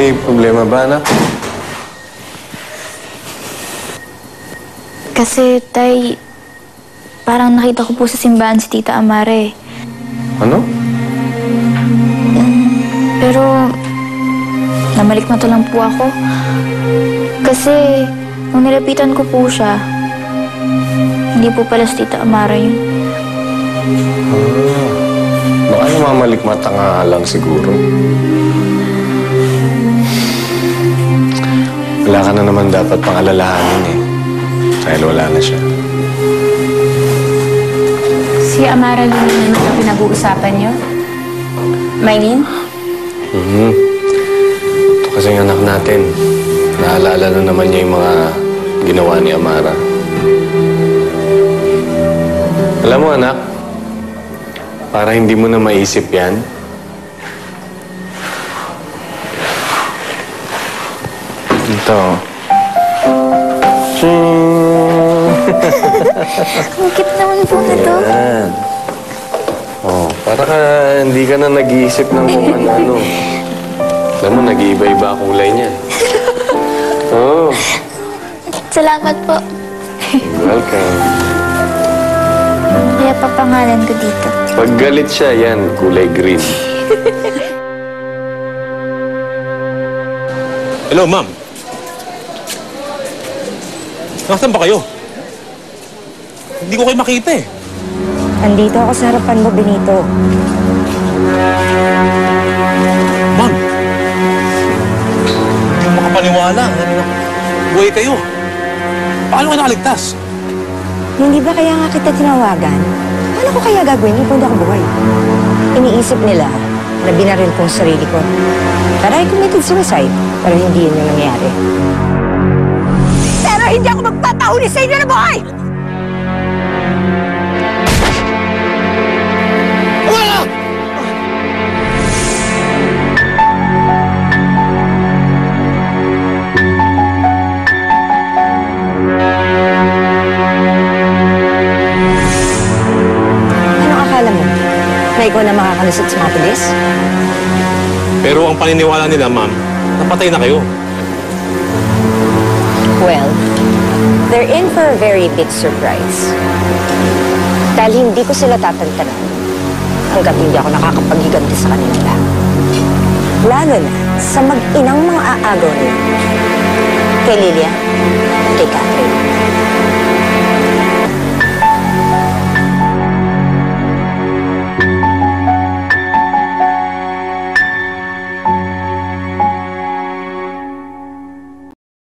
May problema ba, anak? Kasi, Tay, parang nakita ko po sa simbahan si Tita Amara. Ano? Pero, namalikmata lang po ako. Kasi, nung nilapitan ko po siya, hindi po pala si Tita Amara yun. Baka namamalikmata nga lang siguro. Wala ka na naman dapat pang-alalahanin eh. Dahil wala na siya. Si Amara Luna naman ang pinag-uusapan niyo? Maylin? Ito kasing anak natin. Naalala na naman niya yung mga ginawa ni Amara. Alam mo, anak, para hindi mo na maisip yan, ito. Ang cute naman po na to. Yan. Oh, para ka hindi ka na nag-iisip ng kung ano. Alam mo, nag-iiba-iba kulay niya. Oh. Salamat po. Welcome. Kaya papangalan ko dito. Pag galit siya, yan, kulay green. Hello, ma'am. Nasaan ba kayo? Hindi ko kayo makita eh. Andito ako sa harapan mo, Benito. Ma'am, hindi ko makapaniwala. Buhay kayo. Paano ka nakaligtas? Hindi ba kaya nga kita tinawagan? Paano ko kaya gagawin kung hindi ako buhay? Iniisip nila na binaril kong sarili ko. Pero I committed suicide. Pero hindi yun yung nangyari. Pero hindi ako magpapahuli sa inyo na buhay! Na ikaw na makakalusot sa mga pulis? Pero ang paniniwala nila, ma'am, napatay na kayo. Well, they're in for a very big surprise. Dahil hindi ko sila tatantanan hanggat hindi ako nakakapaghiganti sa kanilang lahat. Lalo na sa mag-inang mga aagaw nila. Kay Lilia, kay Catherine.